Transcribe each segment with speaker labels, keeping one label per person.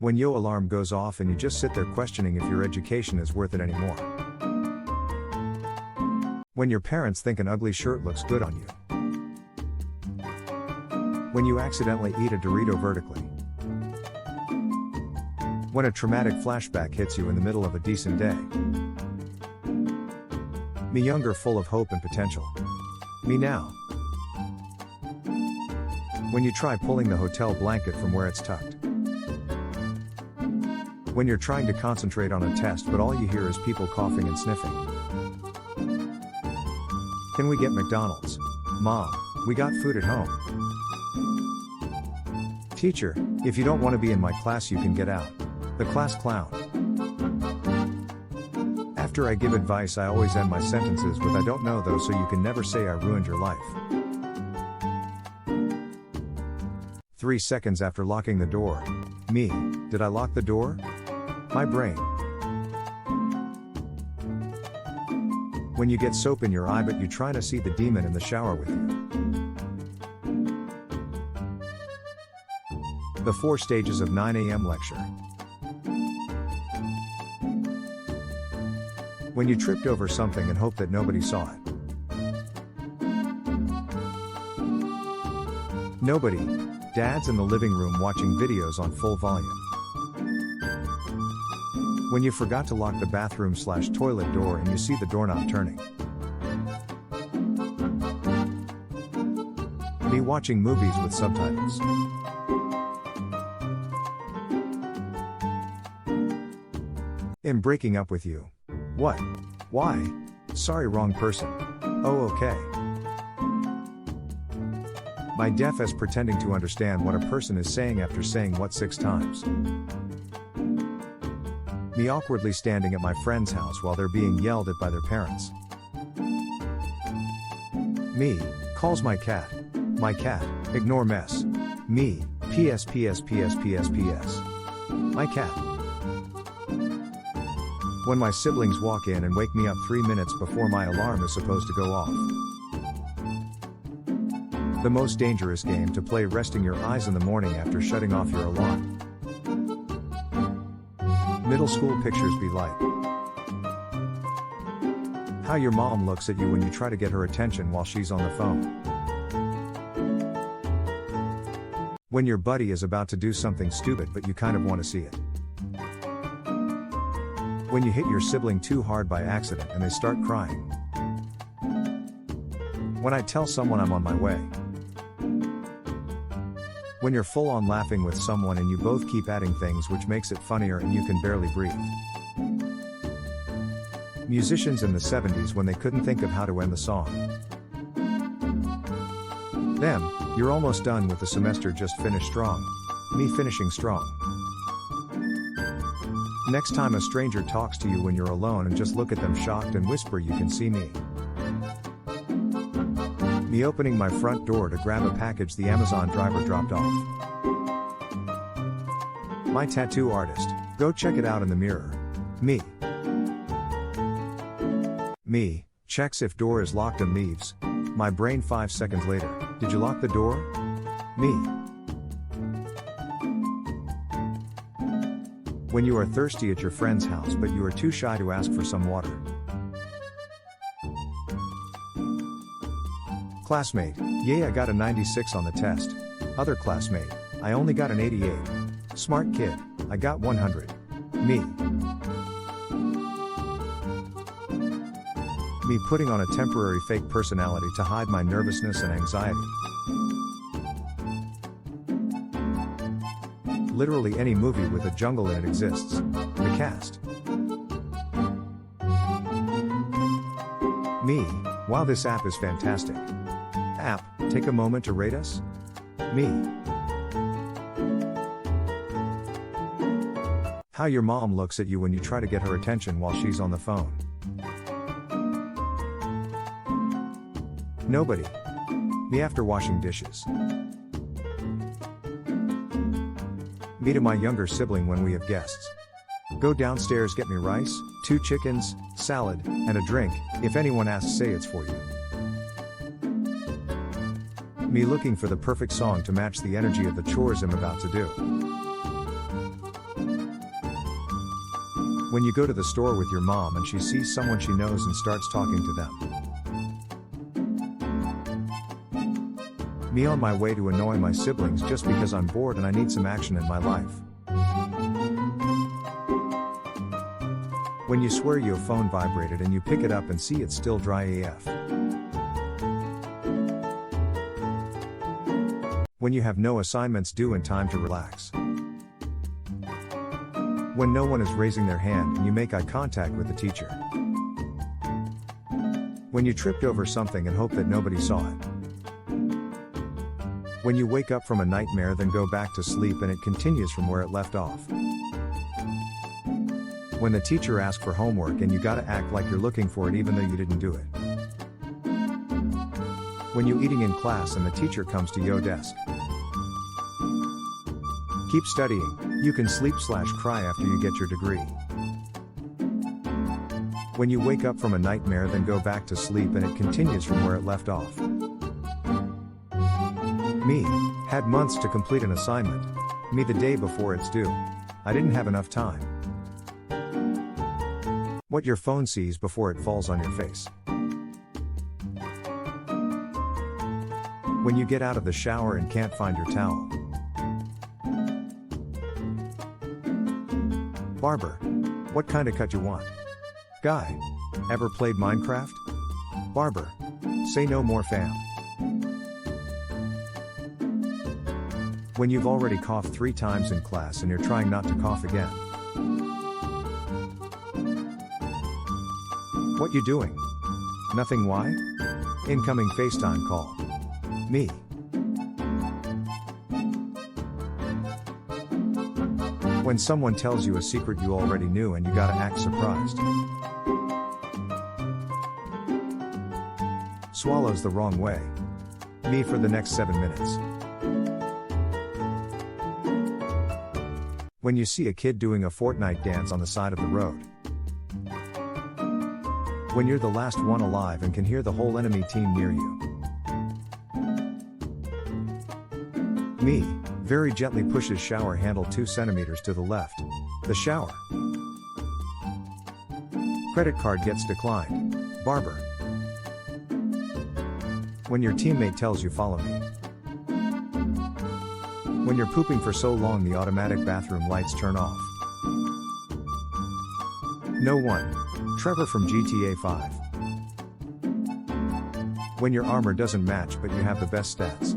Speaker 1: When your alarm goes off and you just sit there questioning if your education is worth it anymore. When your parents think an ugly shirt looks good on you. When you accidentally eat a Dorito vertically. When a traumatic flashback hits you in the middle of a decent day. Me younger, full of hope and potential. Me now. When you try pulling the hotel blanket from where it's tucked. When you're trying to concentrate on a test but all you hear is people coughing and sniffing. Can we get McDonald's? Mom, we got food at home. Teacher, if you don't want to be in my class you can get out. The class clown. After I give advice I always end my sentences with I don't know though, so you can never say I ruined your life. 3 seconds after locking the door. Me, did I lock the door? My brain. When you get soap in your eye but you try to see the demon in the shower with you. The 4 stages of 9 a.m. lecture. When you tripped over something and hoped that nobody saw it. Nobody. Dad's in the living room watching videos on full volume. When you forgot to lock the bathroom/toilet door and you see the doorknob turning. Me watching movies with subtitles. In breaking up with you. What? Why? Sorry, wrong person. Oh, okay. My deaf as pretending to understand what a person is saying after saying what 6 times. Me awkwardly standing at my friend's house while they're being yelled at by their parents. Me, calls my cat. My cat, ignore mess. Me, PS. My cat. When my siblings walk in and wake me up 3 minutes before my alarm is supposed to go off. The most dangerous game to play, resting your eyes in the morning after shutting off your alarm. Middle school pictures be like. How your mom looks at you when you try to get her attention while she's on the phone. When your buddy is about to do something stupid but you kind of want to see it. When you hit your sibling too hard by accident and they start crying. When I tell someone I'm on my way. When you're full on laughing with someone and you both keep adding things which makes it funnier and you can barely breathe. Musicians in the 70s when they couldn't think of how to end the song. Them, you're almost done with the semester, just finish strong. Me finishing strong. Next time a stranger talks to you when you're alone and just look at them shocked and whisper you can see me. Me opening my front door to grab a package the Amazon driver dropped off. My tattoo artist, go check it out in the mirror. Me. Me, checks if door is locked and leaves. My brain 5 seconds later, did you lock the door? Me. When you are thirsty at your friend's house but you are too shy to ask for some water. Classmate, yay I got a 96 on the test. Other classmate, I only got an 88. Smart kid, I got 100. Me. Me putting on a temporary fake personality to hide my nervousness and anxiety. Literally any movie with a jungle in it exists. The cast. Me, wow this app is fantastic. App, take a moment to rate us? Me. How your mom looks at you when you try to get her attention while she's on the phone. Nobody. Me after washing dishes. Me to my younger sibling when we have guests. Go downstairs, get me rice, 2 chickens, salad, and a drink. If anyone asks, say it's for you. Me looking for the perfect song to match the energy of the chores I'm about to do. When you go to the store with your mom and she sees someone she knows and starts talking to them. Me on my way to annoy my siblings just because I'm bored and I need some action in my life. When you swear your phone vibrated and you pick it up and see it's still dry AF. When you have no assignments due and time to relax. When no one is raising their hand and you make eye contact with the teacher. When you tripped over something and hope that nobody saw it. When you wake up from a nightmare then go back to sleep and it continues from where it left off. When the teacher asks for homework and you gotta act like you're looking for it even though you didn't do it. When you eating in class and the teacher comes to your desk. Keep studying, you can sleep/cry after you get your degree. When you wake up from a nightmare then go back to sleep and it continues from where it left off. Me, had months to complete an assignment. Me the day before it's due. I didn't have enough time. What your phone sees before it falls on your face. When you get out of the shower and can't find your towel. Barber, what kind of cut you want? Guy, ever played Minecraft? Barber, say no more fam. When you've already coughed 3 times in class and you're trying not to cough again. What you doing? Nothing. Why? Incoming FaceTime call. Me. When someone tells you a secret you already knew and you gotta act surprised. Swallows the wrong way. Me for the next 7 minutes. When you see a kid doing a Fortnite dance on the side of the road. When you're the last one alive and can hear the whole enemy team near you. Me, very gently pushes shower handle 2 centimeters to the left. The shower. Credit card gets declined. Barber. When your teammate tells you follow me. When you're pooping for so long the automatic bathroom lights turn off. No one. Trevor from GTA 5. When your armor doesn't match but you have the best stats.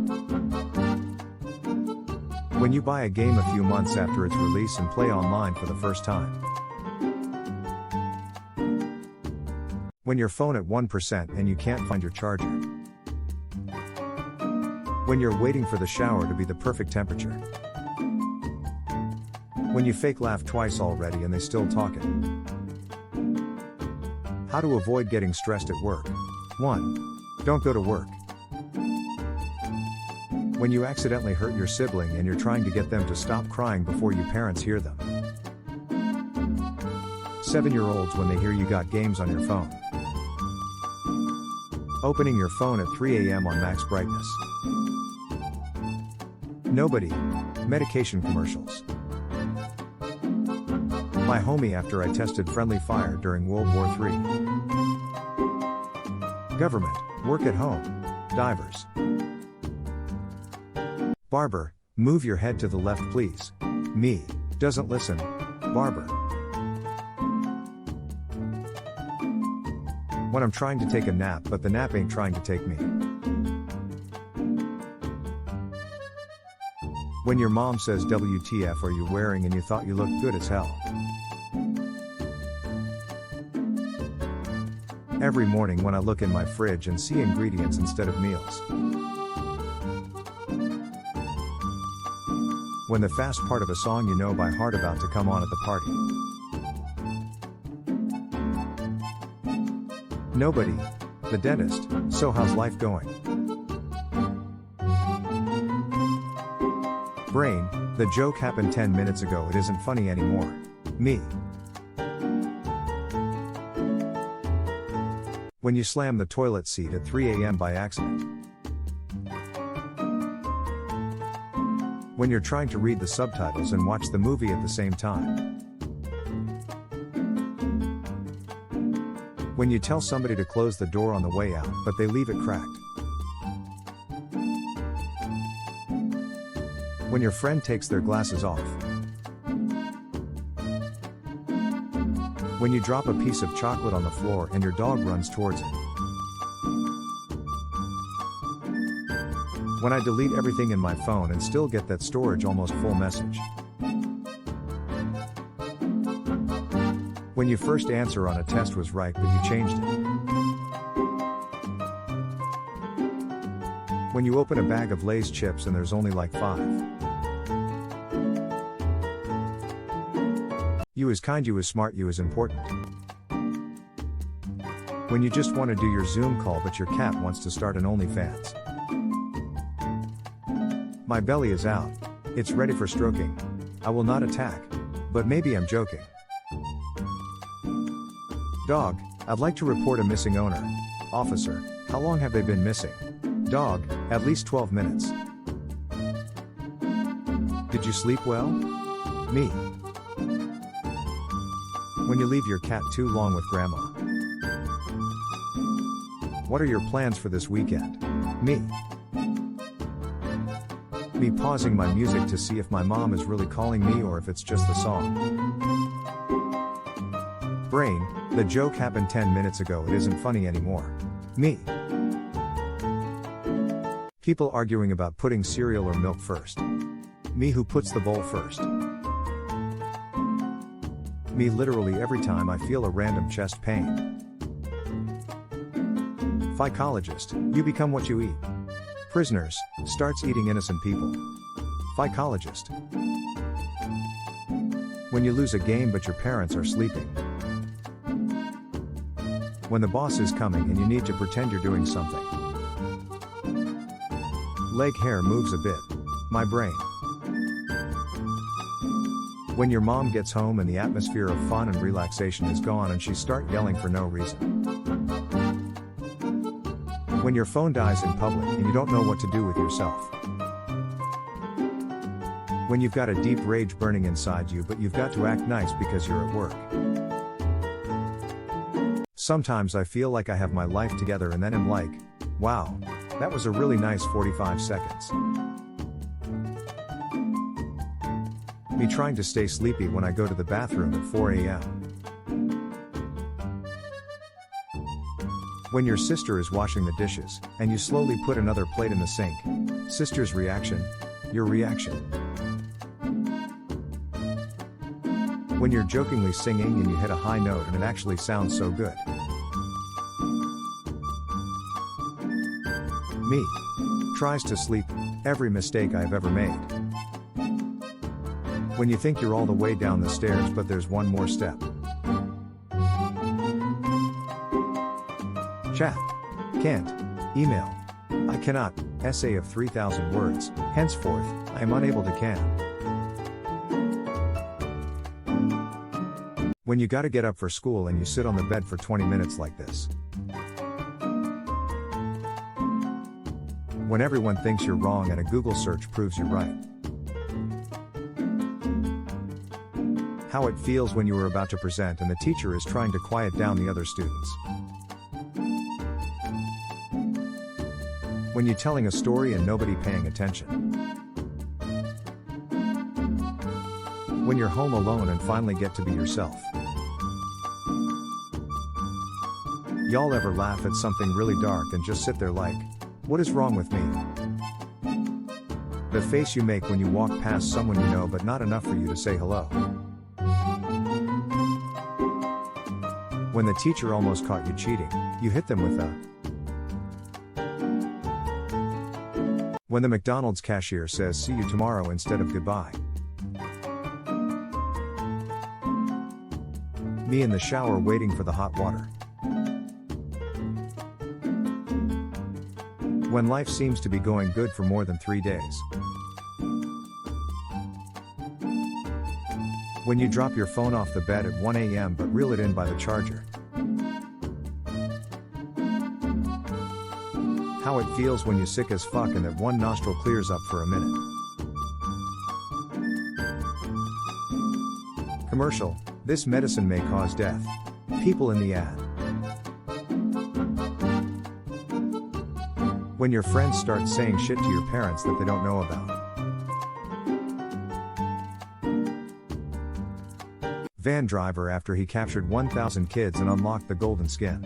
Speaker 1: When you buy a game a few months after its release and play online for the first time. When your phone at 1% and you can't find your charger. When you're waiting for the shower to be the perfect temperature. When you fake laugh twice already and they still talking. How to avoid getting stressed at work. 1. Don't go to work. When you accidentally hurt your sibling and you're trying to get them to stop crying before your parents hear them. 7-year-olds when they hear you got games on your phone. Opening your phone at 3 a.m. on max brightness. Nobody. Medication commercials. My homie after I tested friendly fire during World War III. Government. Work at home. Divers. Barber, move your head to the left please. Me, doesn't listen. Barber. When I'm trying to take a nap but the nap ain't trying to take me. When your mom says WTF are you wearing and you thought you looked good as hell. Every morning when I look in my fridge and see ingredients instead of meals. When the fast part of a song you know by heart about to come on at the party. Nobody. The dentist, so how's life going? Brain, the joke happened 10 minutes ago, it isn't funny anymore. Me. When you slam the toilet seat at 3 a.m. by accident. When you're trying to read the subtitles and watch the movie at the same time. When you tell somebody to close the door on the way out, but they leave it cracked. When your friend takes their glasses off. When you drop a piece of chocolate on the floor and your dog runs towards it. When I delete everything in my phone and still get that storage almost full message. When your first answer on a test was right but you changed it. When you open a bag of Lay's chips and there's only like 5. You is kind, you is smart, you is important. When you just want to do your Zoom call but your cat wants to start an OnlyFans. My belly is out. It's ready for stroking. I will not attack. But maybe I'm joking. Dog, I'd like to report a missing owner. Officer, how long have they been missing? Dog, at least 12 minutes. Did you sleep well? Me. When you leave your cat too long with grandma. What are your plans for this weekend? Me. Me pausing my music to see if my mom is really calling me or if it's just the song. Brain, the joke happened 10 minutes ago, it isn't funny anymore. Me. People arguing about putting cereal or milk first. Me who puts the bowl first. Me literally every time I feel a random chest pain. Phycologist, you become what you eat. Prisoners, starts eating innocent people. Phycologist. When you lose a game but your parents are sleeping. When the boss is coming and you need to pretend you're doing something. Leg hair moves a bit. My brain. When your mom gets home and the atmosphere of fun and relaxation is gone and she starts yelling for no reason. When your phone dies in public and you don't know what to do with yourself. When you've got a deep rage burning inside you but you've got to act nice because you're at work. Sometimes I feel like I have my life together and then I'm like, wow, that was a really nice 45 seconds. Me trying to stay sleepy when I go to the bathroom at 4 a.m. When your sister is washing the dishes, and you slowly put another plate in the sink. Sister's reaction, your reaction. When you're jokingly singing and you hit a high note and it actually sounds so good. Me. Tries to sleep, every mistake I've ever made. When you think you're all the way down the stairs but there's one more step. Chat. Can't. Email. I cannot. Essay of 3,000 words. Henceforth, I am unable to can. When you gotta get up for school and you sit on the bed for 20 minutes like this. When everyone thinks you're wrong and a Google search proves you're right. How it feels when you are about to present and the teacher is trying to quiet down the other students. When you're telling a story and nobody paying attention. When you're home alone and finally get to be yourself. Y'all ever laugh at something really dark and just sit there like, what is wrong with me? The face you make when you walk past someone you know but not enough for you to say hello. When the teacher almost caught you cheating, you hit them with a. When the McDonald's cashier says see you tomorrow instead of goodbye. Me in the shower waiting for the hot water. When life seems to be going good for more than 3 days. When you drop your phone off the bed at 1 a.m. but reel it in by the charger. How it feels when you're sick as fuck and that one nostril clears up for a minute. Commercial, this medicine may cause death. People in the ad. When your friends start saying shit to your parents that they don't know about. Van driver after he captured 1,000 kids and unlocked the golden skin.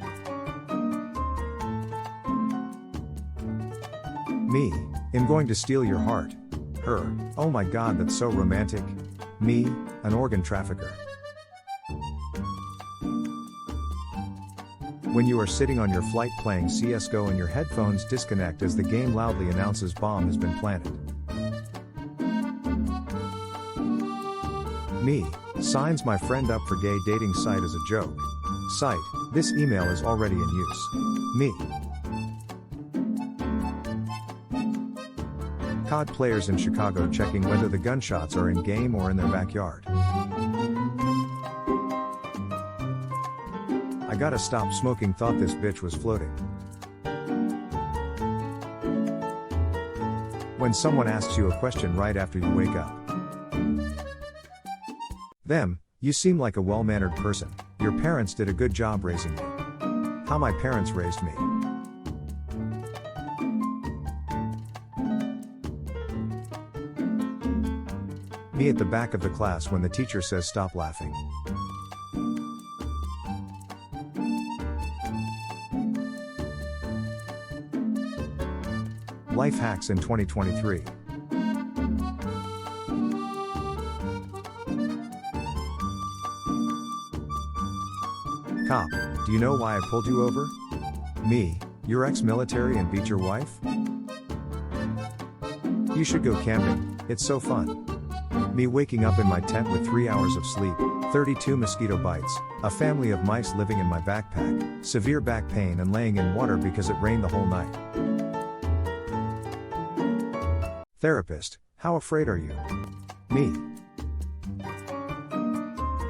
Speaker 1: Me, am going to steal your heart. Her, oh my god, that's so romantic. Me, an organ trafficker. When you are sitting on your flight playing CSGO and your headphones disconnect as the game loudly announces bomb has been planted. Me, signs my friend up for gay dating site as a joke. Site, this email is already in use. Me. COD players in Chicago checking whether the gunshots are in game or in their backyard. I gotta stop smoking, thought this bitch was floating. When someone asks you a question right after you wake up. Them, you seem like a well-mannered person. Your parents did a good job raising you. How my parents raised me. Me at the back of the class when the teacher says stop laughing. Life hacks in 2023. Cop, do you know why I pulled you over? Me, you're ex-military and beat your wife? You should go camping, it's so fun. Me waking up in my tent with 3 hours of sleep, 32 mosquito bites, a family of mice living in my backpack, severe back pain and laying in water because it rained the whole night. Therapist, how afraid are you? Me.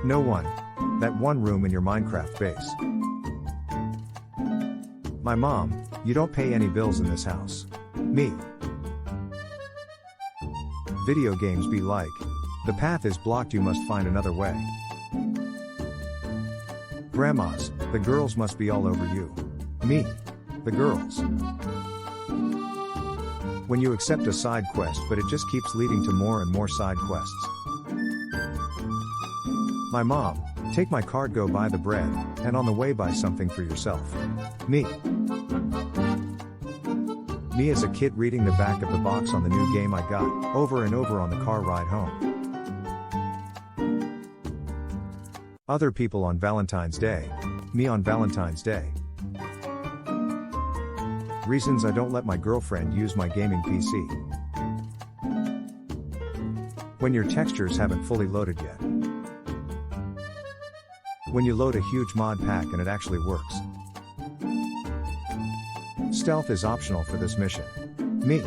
Speaker 1: No one. That one room in your Minecraft base. My mom, you don't pay any bills in this house. Me. Video games be like. The path is blocked, you must find another way. Grandmas, the girls must be all over you. Me. The girls. When you accept a side quest but it just keeps leading to more and more side quests. My mom, take my card, go buy the bread, and on the way buy something for yourself. Me. Me as a kid reading the back of the box on the new game I got, over and over on the car ride home. Other people on Valentine's Day. Me on Valentine's Day. Reasons I don't let my girlfriend use my gaming PC. When your textures haven't fully loaded yet. When you load a huge mod pack and it actually works. Stealth is optional for this mission. Me.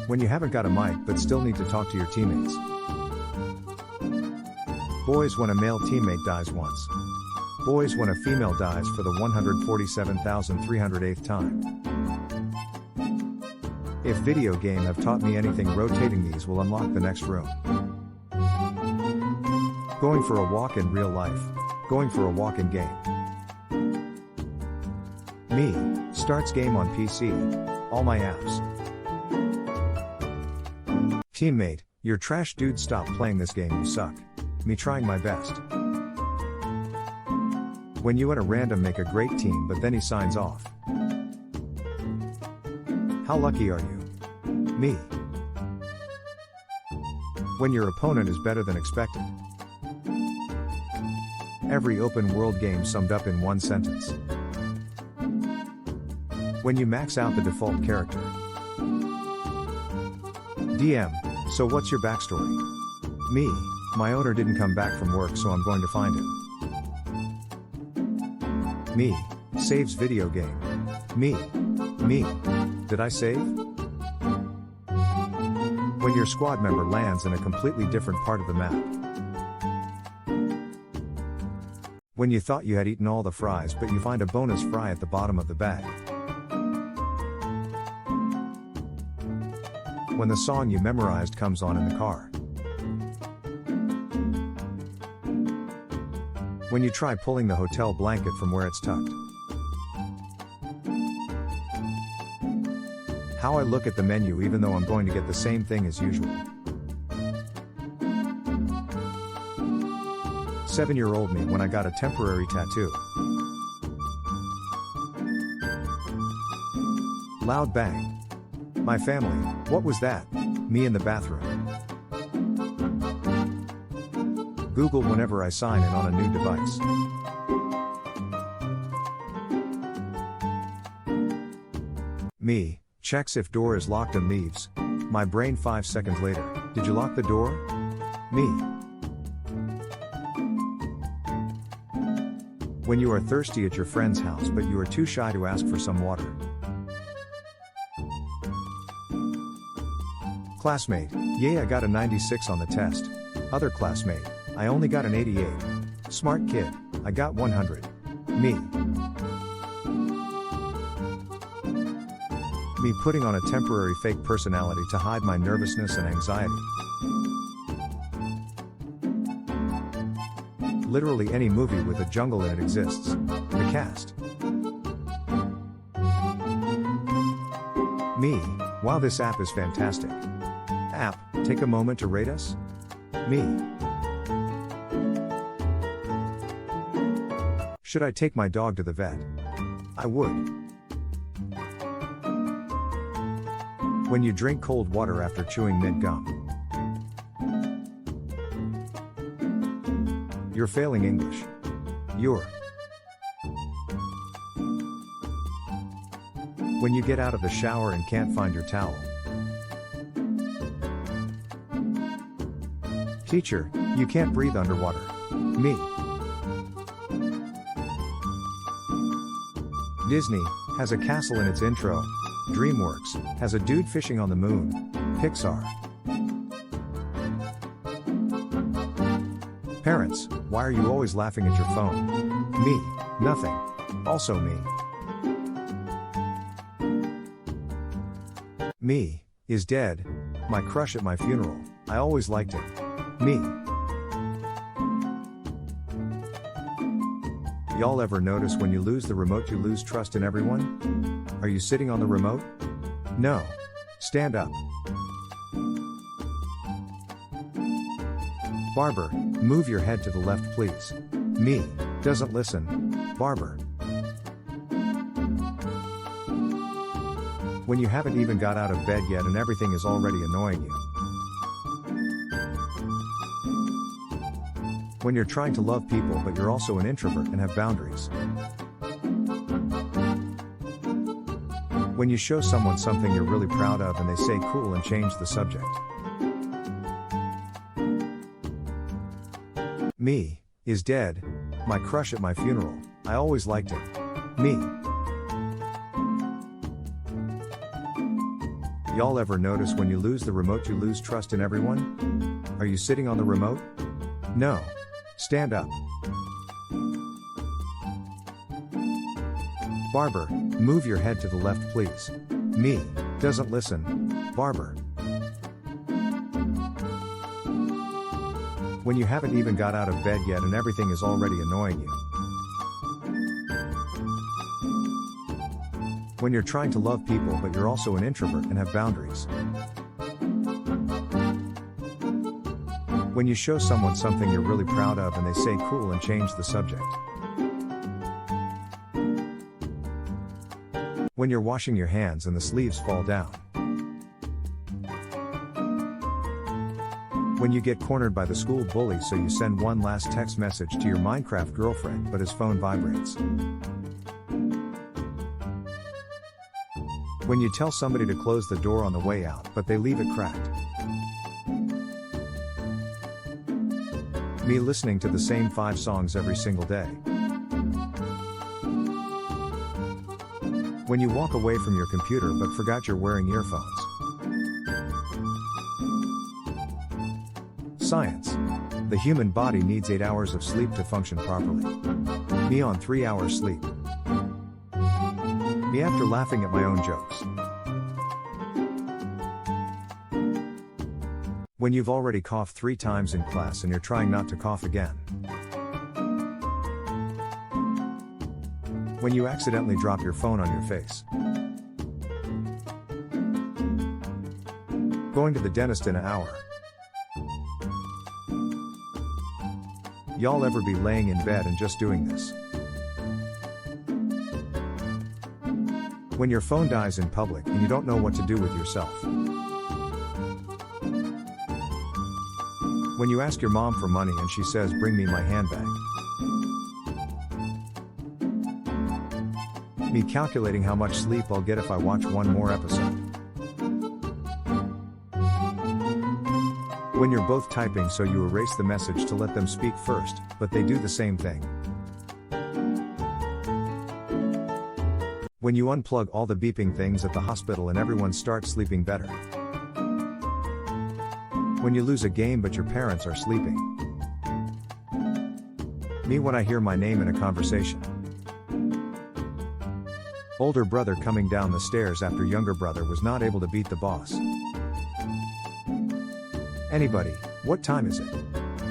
Speaker 1: When you haven't got a mic but still need to talk to your teammates. Boys when a male teammate dies once. Boys when a female dies for the 147,308th time. If video game have taught me anything, rotating these will unlock the next room. Going for a walk in real life. Going for a walk in game. Me, starts game on PC. All my apps. Teammate, you're trash dude, stop playing this game, you suck. Me trying my best. When you and a random make a great team but then he signs off. How lucky are you? Me. When your opponent is better than expected. Every open world game summed up in one sentence. When you max out the default character. DM, so what's your backstory? Me, my owner didn't come back from work so I'm going to find him. Me, saves video game. Me. Did I save? When your squad member lands in a completely different part of the map. When you thought you had eaten all the fries but you find a bonus fry at the bottom of the bag. When the song you memorized comes on in the car. When you try pulling the hotel blanket from where it's tucked. How I look at the menu even though I'm going to get the same thing as usual. 7-year-old me when I got a temporary tattoo. Loud bang. My family, what was that? Me in the bathroom. Google whenever I sign in on a new device. Me, checks if door is locked and leaves. My brain 5 seconds later, did you lock the door? Me. When you are thirsty at your friend's house but you are too shy to ask for some water. Classmate, yay I got a 96 on the test. Other classmate, I only got an 88. Smart kid, I got 100. Me. Me putting on a temporary fake personality to hide my nervousness and anxiety. Literally any movie with a jungle in it exists. The cast. Me, wow this app is fantastic. App, take a moment to rate us? Me. Should I take my dog to the vet? I would. When you drink cold water after chewing mint gum. You're failing English. You're. When you get out of the shower and can't find your towel. Teacher, you can't breathe underwater. Me. Disney has a castle in its intro. DreamWorks has a dude fishing on the moon. Pixar. Parents, why are you always laughing at your phone? Me. Nothing. Also me. Me is dead. My crush at my funeral. I always liked it. Me. Y'all ever notice when you lose the remote you lose trust in everyone? Are you sitting on the remote? No. Stand up. Barber, move your head to the left please. Me. Doesn't listen. Barber. When you haven't even got out of bed yet and everything is already annoying you. When you're trying to love people but you're also an introvert and have boundaries. When you show someone something you're really proud of and they say cool and change the subject. Me is dead. My crush at my funeral. I always liked it. Me. Y'all ever notice when you lose the remote you lose trust in everyone? Are you sitting on the remote? No. Stand up. Barber, move your head to the left please. Me. Doesn't listen. Barber. When you haven't even got out of bed yet and everything is already annoying you. When you're trying to love people but you're also an introvert and have boundaries. When you show someone something you're really proud of and they say cool and change the subject. When you're washing your hands and the sleeves fall down. When you get cornered by the school bully so you send one last text message to your Minecraft girlfriend but his phone vibrates. When you tell somebody to close the door on the way out but they leave it cracked. Me listening to the same 5 songs every single day. When you walk away from your computer but forgot you're wearing earphones. Science. The human body needs 8 hours of sleep to function properly. Me on 3 hours sleep. Me after laughing at my own jokes. When you've already coughed 3 times in class and you're trying not to cough again. When you accidentally drop your phone on your face. Going to the dentist in an hour. Y'all ever be laying in bed and just doing this? When your phone dies in public and you don't know what to do with yourself. When you ask your mom for money and she says, "Bring me my handbag." Me calculating how much sleep I'll get if I watch one more episode. When you're both typing so you erase the message to let them speak first, but they do the same thing. When you unplug all the beeping things at the hospital and everyone starts sleeping better. When you lose a game but your parents are sleeping. Me when I hear my name in a conversation. Older brother coming down the stairs after younger brother was not able to beat the boss. Anybody, what time is it?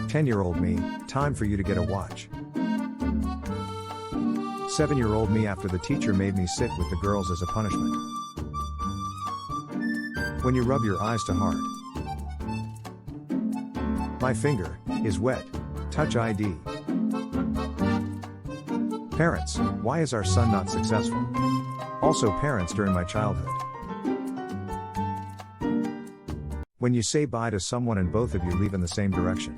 Speaker 1: 10-year-old me, time for you to get a watch. 7-year-old me after the teacher made me sit with the girls as a punishment. When you rub your eyes too hard. My finger is wet. Touch ID. Parents, why is our son not successful? Also parents during my childhood. When you say bye to someone and both of you leave in the same direction.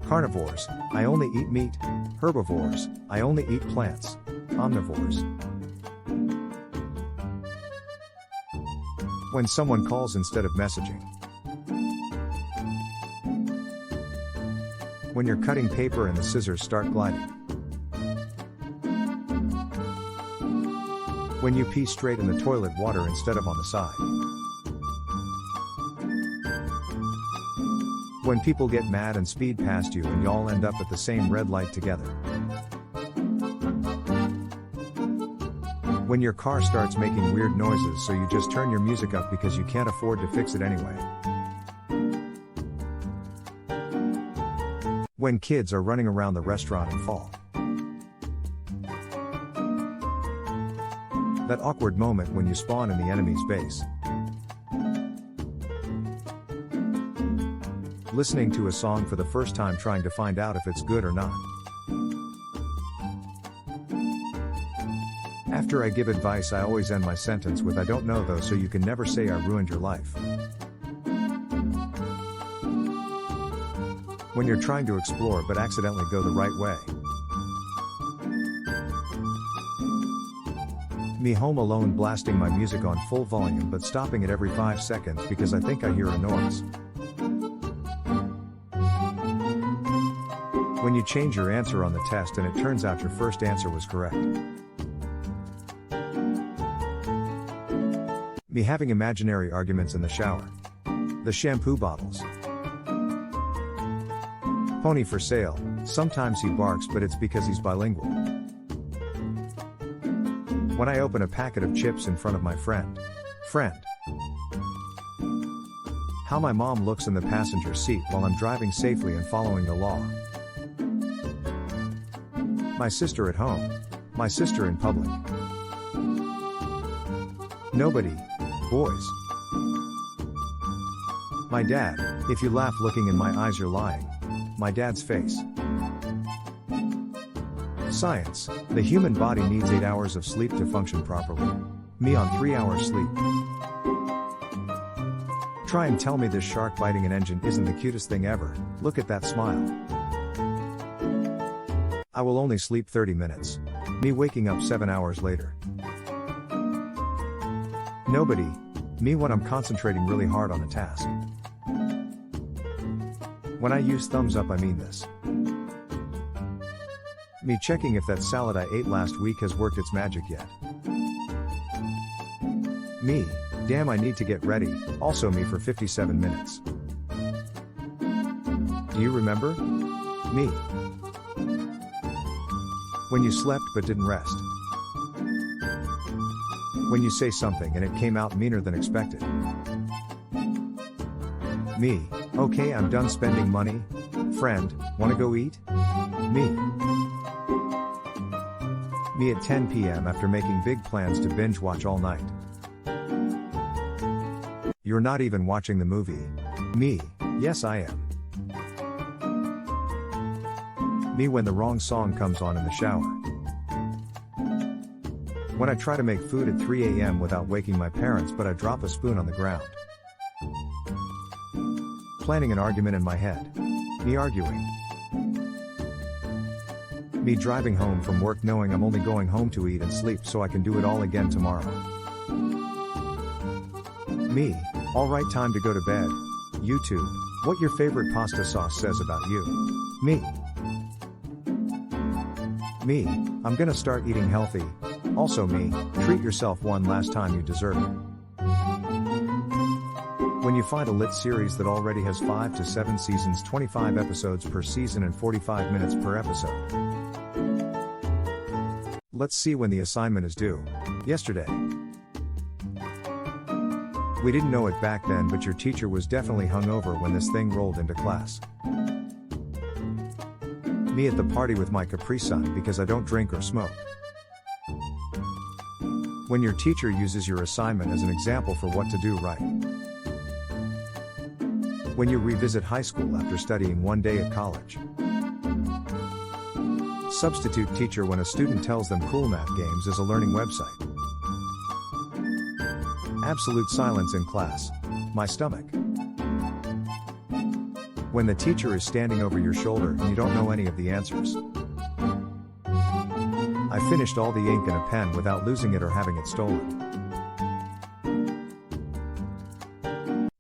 Speaker 1: Carnivores, I only eat meat. Herbivores, I only eat plants. Omnivores. When someone calls instead of messaging. When you're cutting paper and the scissors start gliding. When you pee straight in the toilet water instead of on the side. When people get mad and speed past you and y'all end up at the same red light together. When your car starts making weird noises so you just turn your music up because you can't afford to fix it anyway. When kids are running around the restaurant and fall. That awkward moment when you spawn in the enemy's base. Listening to a song for the first time trying to find out if it's good or not. After I give advice I always end my sentence with "I don't know though," so you can never say I ruined your life. When you're trying to explore but accidentally go the right way. Me home alone blasting my music on full volume but stopping it every 5 seconds because I think I hear a noise. When you change your answer on the test and it turns out your first answer was correct. Me having imaginary arguments in the shower. The shampoo bottles. Pony for sale, sometimes he barks but it's because he's bilingual. When I open a packet of chips in front of my friend. How my mom looks in the passenger seat while I'm driving safely and following the law. My sister at home. My sister in public. Nobody. Boys. My dad, if you laugh looking in my eyes you're lying. My dad's face. Science, the human body needs 8 hours of sleep to function properly. Me on 3 hours sleep. Try and tell me this shark biting an engine isn't the cutest thing ever, look at that smile. I will only sleep 30 minutes. Me waking up 7 hours later. Nobody. Me when I'm concentrating really hard on a task. When I use thumbs up I mean this. Me checking if that salad I ate last week has worked its magic yet. Me, damn I need to get ready, also me for 57 minutes. Do you remember? Me. When you slept but didn't rest. When you say something and it came out meaner than expected. Me, okay I'm done spending money. Friend, wanna go eat? Me. Me at 10 p.m. after making big plans to binge watch all night. You're not even watching the movie. Me, yes I am. Me when the wrong song comes on in the shower. When I try to make food at 3 a.m. without waking my parents but I drop a spoon on the ground. Planning an argument in my head. Me arguing. Me driving home from work knowing I'm only going home to eat and sleep so I can do it all again tomorrow. Me, alright time to go to bed. YouTube, what your favorite pasta sauce says about you. Me. Me, I'm gonna start eating healthy. Also me, treat yourself one last time, you deserve it. When you find a lit series that already has 5 to 7 seasons, 25 episodes per season and 45 minutes per episode. Let's see when the assignment is due. Yesterday. We didn't know it back then, but your teacher was definitely hungover when this thing rolled into class. Me at the party with my Capri Sun because I don't drink or smoke. When your teacher uses your assignment as an example for what to do right. When you revisit high school after studying one day at college. Substitute teacher when a student tells them Cool Math Games is a learning website. Absolute silence in class. My stomach. When the teacher is standing over your shoulder and you don't know any of the answers. I finished all the ink in a pen without losing it or having it stolen.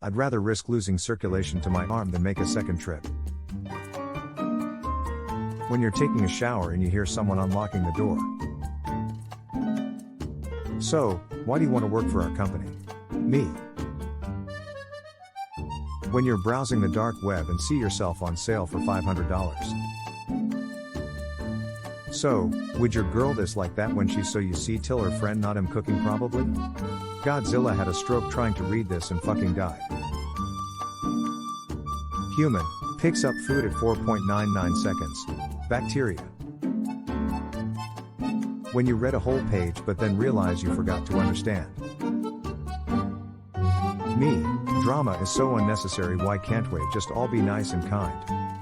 Speaker 1: I'd rather risk losing circulation to my arm than make a second trip. When you're taking a shower and you hear someone unlocking the door. So, why do you want to work for our company? Me. When you're browsing the dark web and see yourself on sale for $500. So, would your girl dislike that when she saw you see till her friend not him cooking probably? Godzilla had a stroke trying to read this and fucking died. Human, picks up food at 4.99 seconds. Bacteria. When you read a whole page but then realize you forgot to understand. Me, drama is so unnecessary, why can't we just all be nice and kind?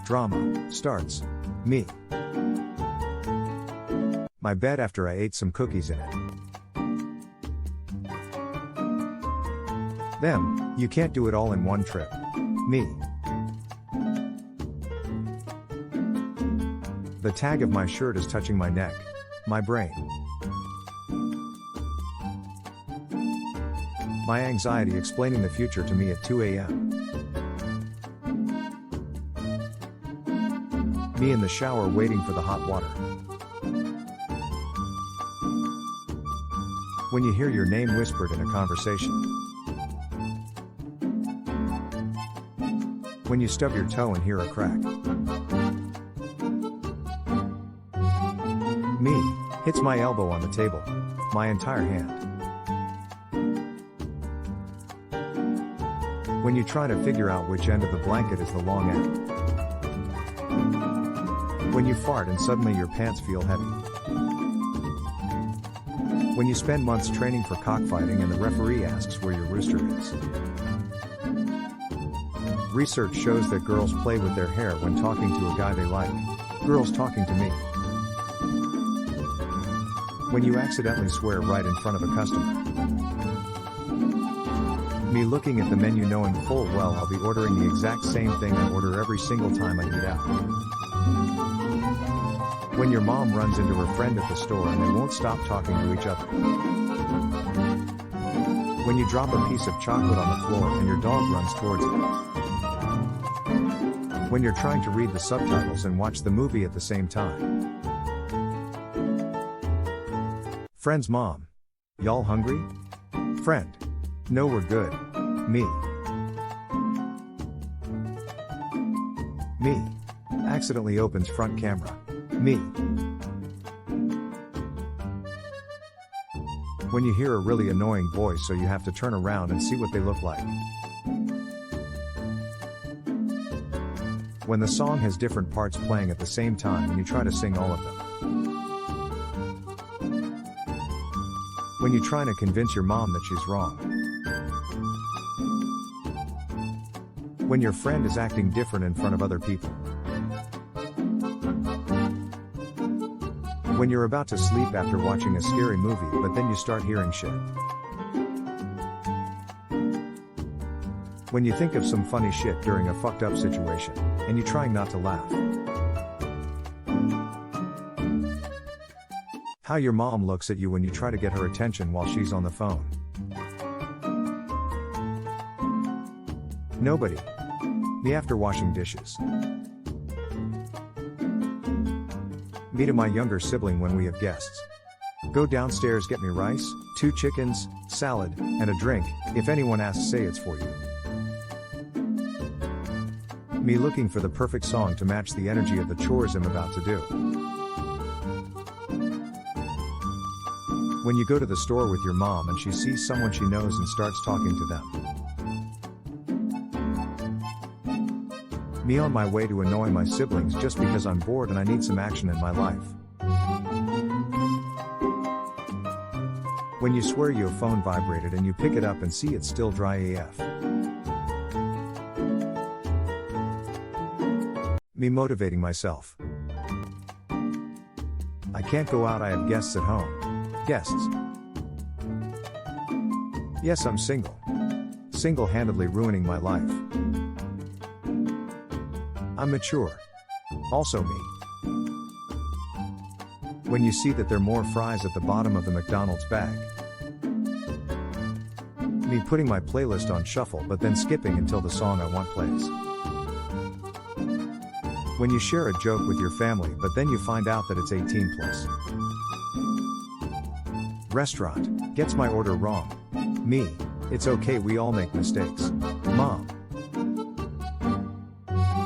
Speaker 1: Drama, starts. Me. My bed after I ate some cookies in it. Them, you can't do it all in one trip. Me. The tag of my shirt is touching my neck. My brain. My anxiety explaining the future to me at 2 a.m. Me in the shower waiting for the hot water. When you hear your name whispered in a conversation. When you stub your toe and hear a crack. Me, hits my elbow on the table. My entire hand. When you try to figure out which end of the blanket is the long end. When you fart and suddenly your pants feel heavy. When you spend months training for cockfighting and the referee asks where your rooster is. Research shows that girls play with their hair when talking to a guy they like. Girls talking to me. When you accidentally swear right in front of a customer. Me looking at the menu knowing full well I'll be ordering the exact same thing I order every single time I eat out. When your mom runs into her friend at the store and they won't stop talking to each other. When you drop a piece of chocolate on the floor and your dog runs towards it. When you're trying to read the subtitles and watch the movie at the same time. Friend's mom. Y'all hungry? Friend. No, we're good. Me. Me. Accidentally opens front camera. Me. When you hear a really annoying voice so you have to turn around and see what they look like. When the song has different parts playing at the same time and you try to sing all of them. When you're trying to convince your mom that she's wrong. When your friend is acting different in front of other people. When you're about to sleep after watching a scary movie but then you start hearing shit. When you think of some funny shit during a fucked up situation, and you're trying not to laugh. How your mom looks at you when you try to get her attention while she's on the phone. Nobody. Me after washing dishes. Me to my younger sibling when we have guests. Go downstairs, get me rice, 2 chickens, salad, and a drink. If anyone asks, say it's for you. Me looking for the perfect song to match the energy of the chores I'm about to do. When you go to the store with your mom and she sees someone she knows and starts talking to them. Me on my way to annoy my siblings just because I'm bored and I need some action in my life. When you swear your phone vibrated and you pick it up and see it's still dry AF. Me motivating myself. I can't go out, I have guests at home. Guests. Yes, I'm single. Single-handedly ruining my life. I'm mature. Also me. When you see that there are more fries at the bottom of the McDonald's bag. Me putting my playlist on shuffle but then skipping until the song I want plays. When you share a joke with your family but then you find out that it's 18 plus. Restaurant, gets my order wrong. Me, it's okay, we all make mistakes. Mom.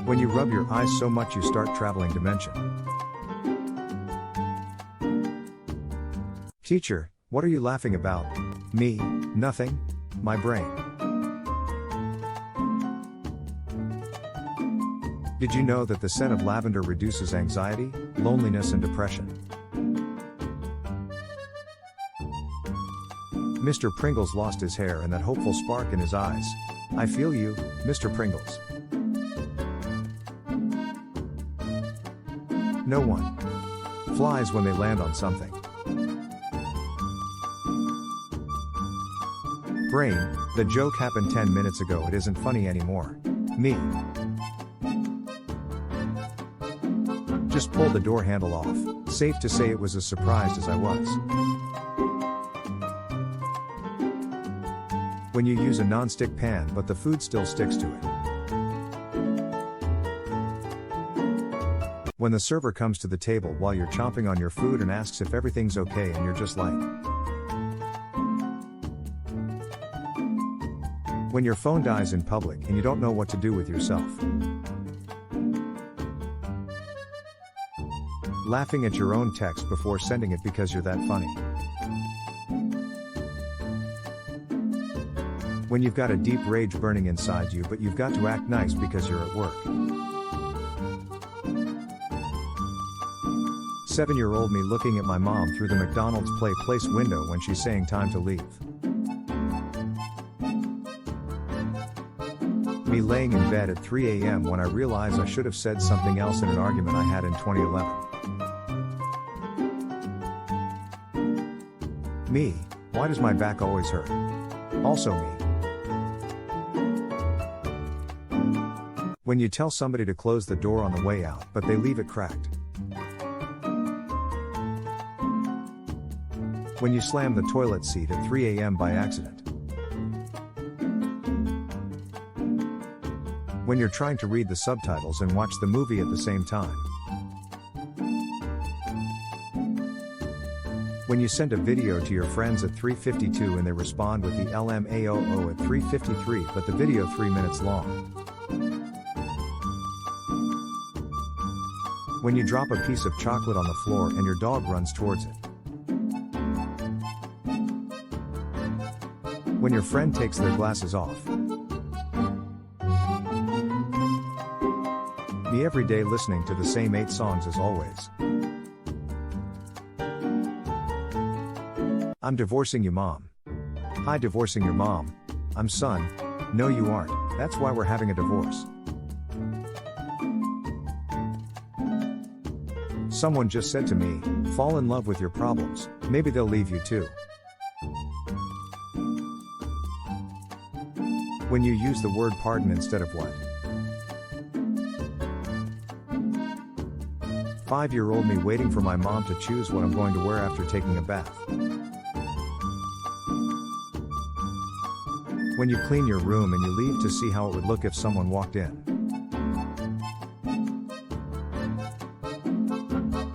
Speaker 1: When you rub your eyes so much you start traveling dimension. Teacher, what are you laughing about? Me, nothing. My brain. Did you know that the scent of lavender reduces anxiety, loneliness and depression? Mr. Pringles lost his hair and that hopeful spark in his eyes. I feel you, Mr. Pringles. No one flies when they land on something. Brain, the joke happened 10 minutes ago, it isn't funny anymore. Me. Just pulled the door handle off. Safe to say it was as surprised as I was. When you use a non-stick pan but the food still sticks to it. When the server comes to the table while you're chomping on your food and asks if everything's okay and you're just like. When your phone dies in public and you don't know what to do with yourself. Laughing at your own text before sending it because you're that funny. When you've got a deep rage burning inside you but you've got to act nice because you're at work. 7-year-old me looking at my mom through the McDonald's place window when she's saying time to leave. Me laying in bed at 3 a.m. when I realize I should have said something else in an argument I had in 2011. Me, why does my back always hurt? Also me. When you tell somebody to close the door on the way out but they leave it cracked. When you slam the toilet seat at 3 a.m. by accident. When you're trying to read the subtitles and watch the movie at the same time. When you send a video to your friends at 3:52 and they respond with the LMAOO at 3:53 but the video 3 minutes long. When you drop a piece of chocolate on the floor and your dog runs towards it. When your friend takes their glasses off. Me every day listening to the same 8 songs as always. I'm divorcing you, mom. Hi, divorcing your mom. I'm son. No, you aren't. That's why we're having a divorce. Someone just said to me, fall in love with your problems, maybe they'll leave you too. When you use the word pardon instead of what? 5-year-old me waiting for my mom to choose what I'm going to wear after taking a bath. When you clean your room and you leave to see how it would look if someone walked in.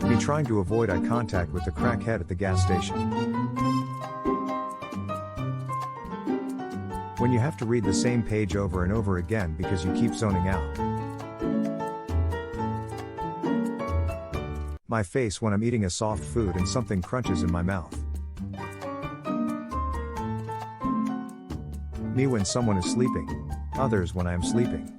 Speaker 1: Me trying to avoid eye contact with the crackhead at the gas station. When you have to read the same page over and over again because you keep zoning out. My face when I'm eating a soft food and something crunches in my mouth. Me when someone is sleeping. Others when I am sleeping.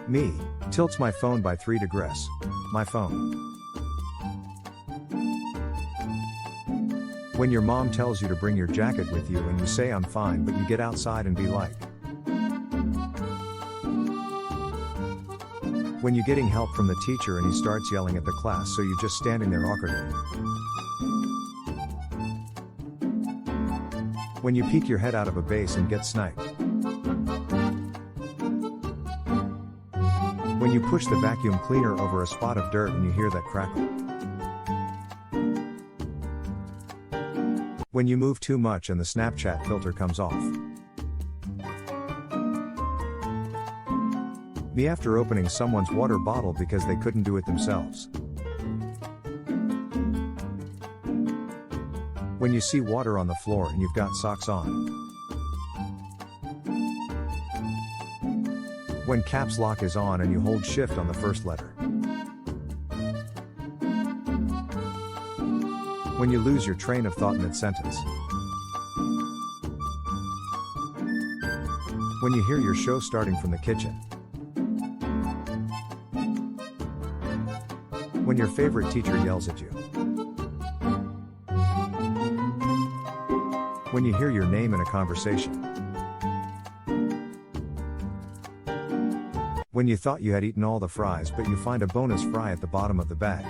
Speaker 1: Me tilts my phone by 3 degrees. My phone. When your mom tells you to bring your jacket with you and you say I'm fine but you get outside and be like. When you're getting help from the teacher and he starts yelling at the class so you're just standing there awkwardly. When you peek your head out of a base and get sniped. When you push the vacuum cleaner over a spot of dirt and you hear that crackle. When you move too much and the Snapchat filter comes off. Me after opening someone's water bottle because they couldn't do it themselves. When you see water on the floor and you've got socks on. When caps lock is on and you hold shift on the first letter. When you lose your train of thought mid-sentence. When you hear your show starting from the kitchen. When your favorite teacher yells at you. When you hear your name in a conversation. When you thought you had eaten all the fries but you find a bonus fry at the bottom of the bag.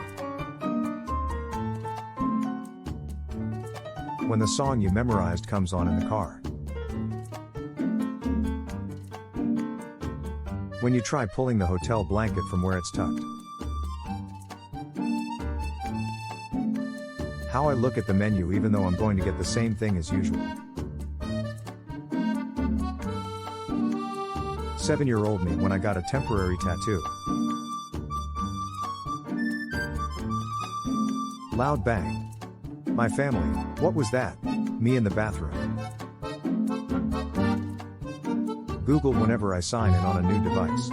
Speaker 1: When the song you memorized comes on in the car. When you try pulling the hotel blanket from where it's tucked. How I look at the menu even though I'm going to get the same thing as usual. 7-year-old me when I got a temporary tattoo. Loud bang. My family, what was that? Me in the bathroom. Google whenever I sign in on a new device.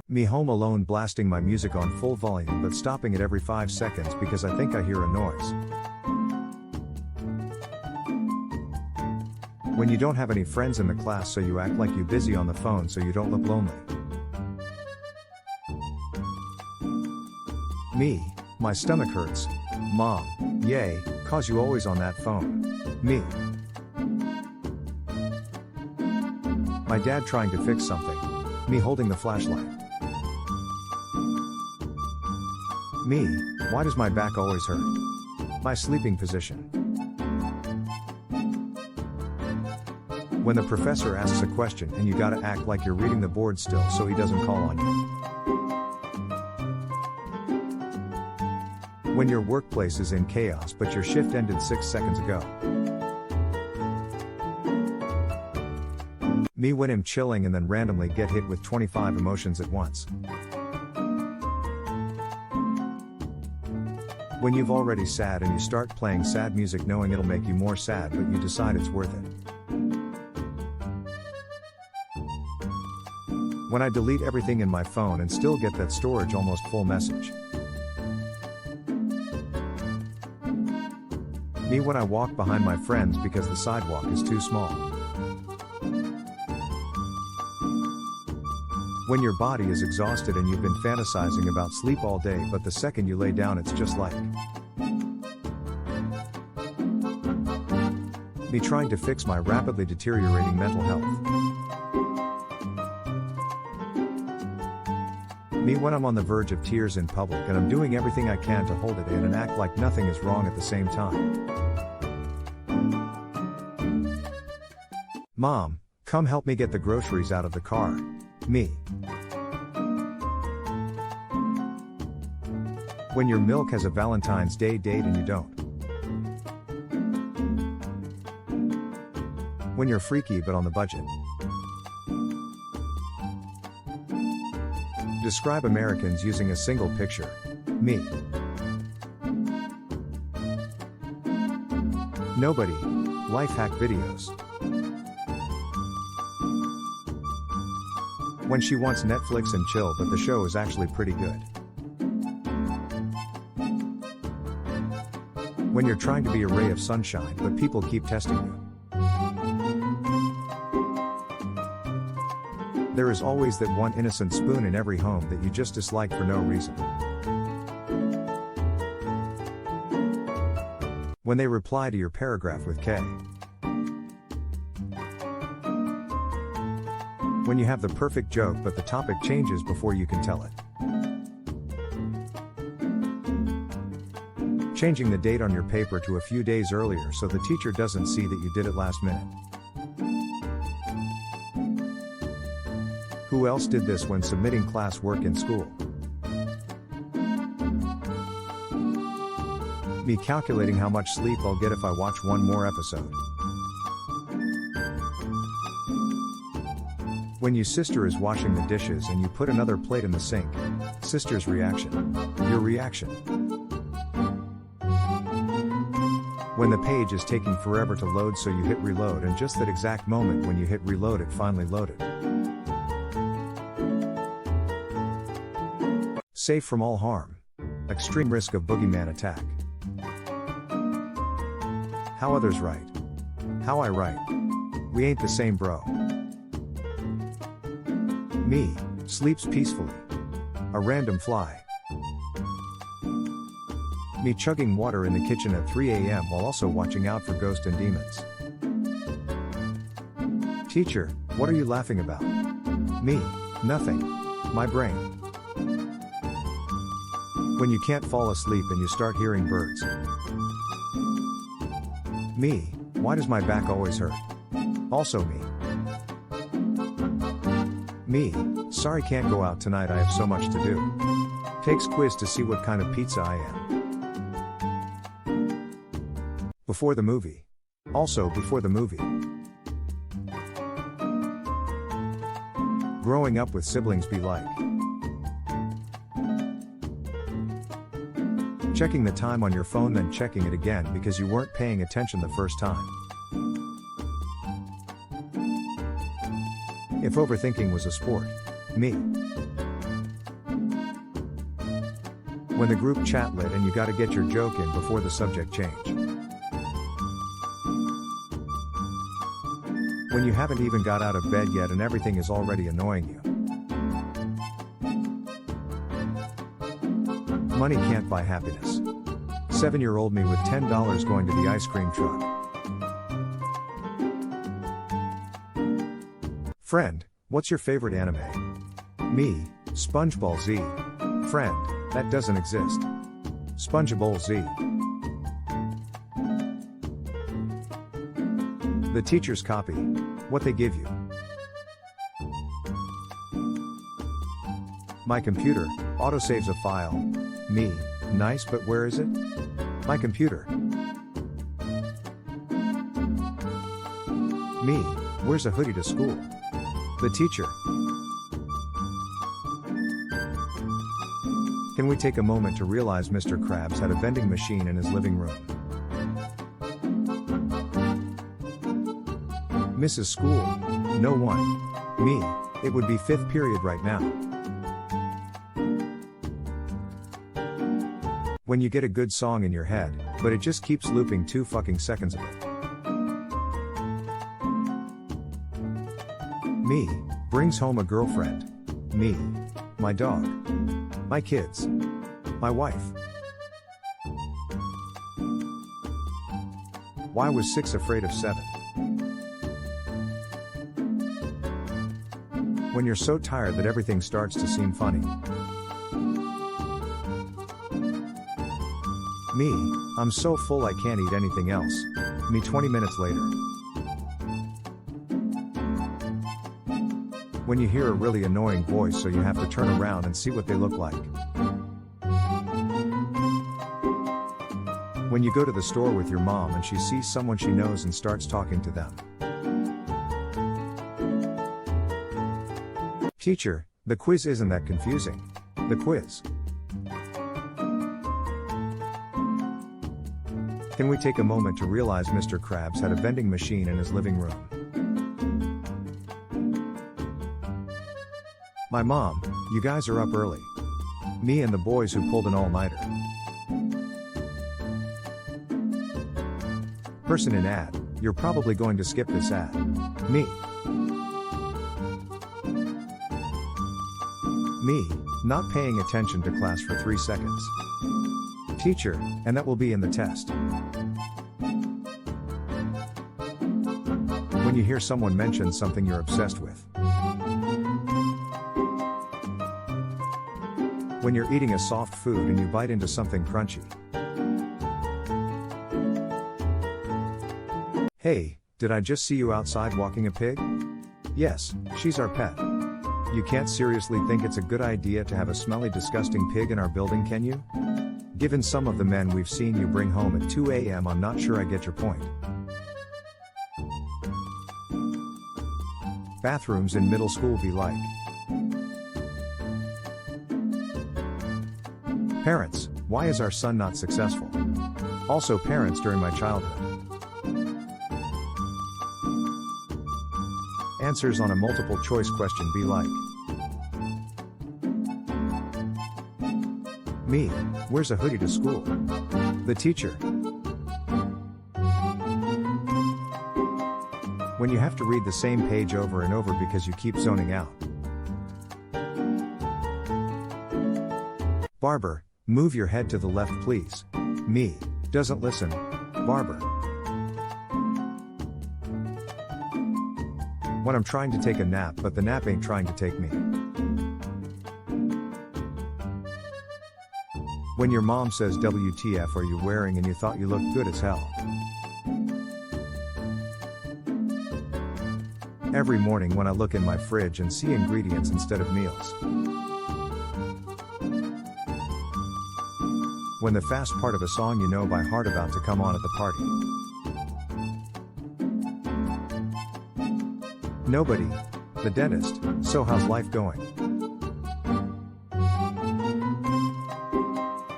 Speaker 1: Me home alone blasting my music on full volume but stopping it every 5 seconds because I think I hear a noise. When you don't have any friends in the class so you act like you're busy on the phone so you don't look lonely. Me, my stomach hurts. Mom, yay, cause you always on that phone. Me. My dad trying to fix something. Me holding the flashlight. Me, why does my back always hurt? My sleeping position. When the professor asks a question and you gotta act like you're reading the board still so he doesn't call on you. When your workplace is in chaos but your shift ended 6 seconds ago. Me when I'm chilling and then randomly get hit with 25 emotions at once. When you've already sad and you start playing sad music knowing it'll make you more sad but you decide it's worth it. When I delete everything in my phone and still get that storage almost full message. Me when I walk behind my friends because the sidewalk is too small. When your body is exhausted and you've been fantasizing about sleep all day but the second you lay down it's just like. Me trying to fix my rapidly deteriorating mental health. Me when I'm on the verge of tears in public and I'm doing everything I can to hold it in and act like nothing is wrong at the same time. Mom, come help me get the groceries out of the car. Me. When your milk has a Valentine's Day date and you don't. When you're freaky but on the budget. Describe Americans using a single picture. Me. Nobody. Life hack videos. When she wants Netflix and chill but the show is actually pretty good. When you're trying to be a ray of sunshine but people keep testing you. There is always that one innocent spoon in every home that you just dislike for no reason. When they reply to your paragraph with K. When you have the perfect joke but the topic changes before you can tell it. Changing the date on your paper to a few days earlier so the teacher doesn't see that you did it last minute. Who else did this when submitting class work in school? Me calculating how much sleep I'll get if I watch one more episode. When your sister is washing the dishes and you put another plate in the sink. Sister's reaction. Your reaction. When the page is taking forever to load so you hit reload and just that exact moment when you hit reload it finally loaded. Safe from all harm. Extreme risk of boogeyman attack. How others write. How I write. We ain't the same bro. Me, sleeps peacefully. A random fly. Me chugging water in the kitchen at 3 a.m. while also watching out for ghosts and demons. Teacher, what are you laughing about? Me, nothing. My brain. When you can't fall asleep and you start hearing birds. Me, why does my back always hurt? Also me. Me, sorry can't go out tonight I have so much to do. Takes quiz to see what kind of pizza I am. Before the movie. Also before the movie. Growing up with siblings be like. Checking the time on your phone then checking it again because you weren't paying attention the first time. If overthinking was a sport. Me. When the group chat lit and you gotta get your joke in before the subject change. When you haven't even got out of bed yet and everything is already annoying you. Money can't buy happiness. 7-year-old me with $10 going to the ice cream truck. Friend, what's your favorite anime? Me, SpongeBob Z. Friend, that doesn't exist. SpongeBob Z. The teacher's copy. What they give you. My computer, autosaves a file. Me, nice but where is it? My computer. Me, wears a hoodie to school. The teacher. Can we take a moment to realize Mr. Krabs had a vending machine in his living room? Mrs. School. No one. Me, it would be 5th period right now. When you get a good song in your head, but it just keeps looping 2 fucking seconds of it. Me, brings home a girlfriend. Me, my dog. My kids. My wife. Why was 6 afraid of 7? When you're so tired that everything starts to seem funny. Me, I'm so full I can't eat anything else. Me 20 minutes later. When you hear a really annoying voice so you have to turn around and see what they look like. When you go to the store with your mom and she sees someone she knows and starts talking to them. Teacher, the quiz isn't that confusing. The quiz. Can we take a moment to realize Mr. Krabs had a vending machine in his living room? My mom, you guys are up early. Me and the boys who pulled an all-nighter. Person in ad, you're probably going to skip this ad. Me. Me, not paying attention to class for 3 seconds. Teacher, and that will be in the test. When you hear someone mention something you're obsessed with. When you're eating a soft food and you bite into something crunchy. Hey, did I just see you outside walking a pig? Yes, she's our pet. You can't seriously think it's a good idea to have a smelly, disgusting pig in our building, can you? Given some of the men we've seen you bring home at 2 a.m., I'm not sure I get your point. Bathrooms in middle school be like. Parents, why is our son not successful? Also parents during my childhood. Answers on a multiple choice question be like. Me, wears a hoodie to school. The teacher. When you have to read the same page over and over because you keep zoning out. Barber, move your head to the left please. Me, doesn't listen. Barber. When I'm trying to take a nap but the nap ain't trying to take me. When your mom says WTF are you wearing and you thought you looked good as hell. Every morning when I look in my fridge and see ingredients instead of meals. When the fast part of a song you know by heart about to come on at the party. Nobody. The dentist, so how's life going?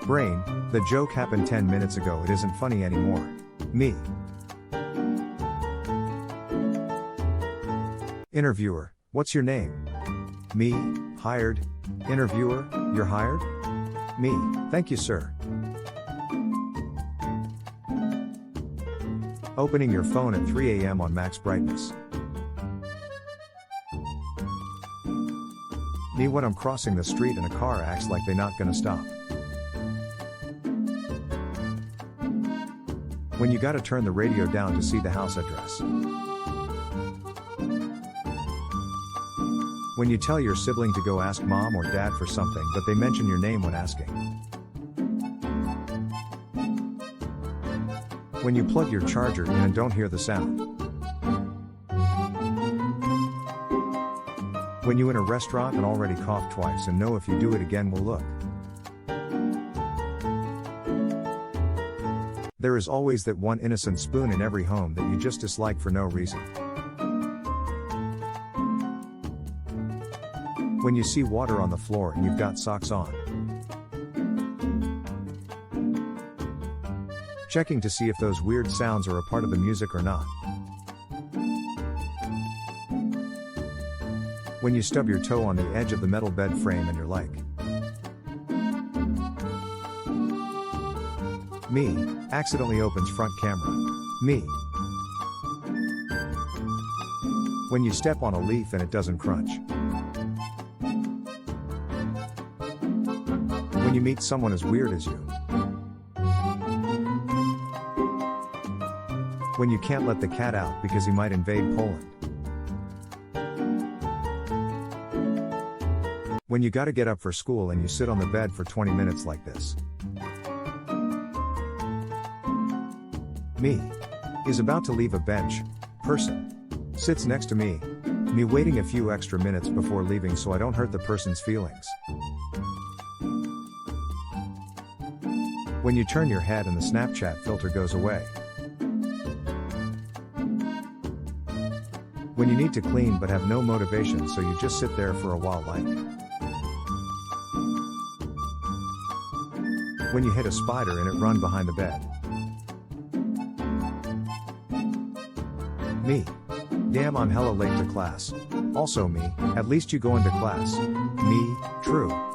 Speaker 1: Brain, the joke happened 10 minutes ago, it isn't funny anymore. Me. Interviewer, what's your name? Me, hired. Interviewer, you're hired? Me, thank you sir. Opening your phone at 3 a.m. on max brightness. Me when I'm crossing the street and a car acts like they're not gonna stop. When you gotta turn the radio down to see the house address. When you tell your sibling to go ask mom or dad for something but they mention your name when asking. When you plug your charger in and don't hear the sound. When you're in a restaurant and already coughed twice and know if you do it again will look. There is always that one innocent spoon in every home that you just dislike for no reason. When you see water on the floor and you've got socks on. Checking to see if those weird sounds are a part of the music or not. When you stub your toe on the edge of the metal bed frame and you're like. Me, accidentally opens front camera. Me. When you step on a leaf and it doesn't crunch. When you meet someone as weird as you. When you can't let the cat out because he might invade Poland. When you gotta get up for school and you sit on the bed for 20 minutes like this. Me. Is about to leave a bench. Person. Sits next to me. Me waiting a few extra minutes before leaving so I don't hurt the person's feelings. When you turn your head and the Snapchat filter goes away. When you need to clean but have no motivation so you just sit there for a while like. When you hit a spider and it run behind the bed. Me. Damn, I'm hella late to class. Also me, at least you go into class. Me, true.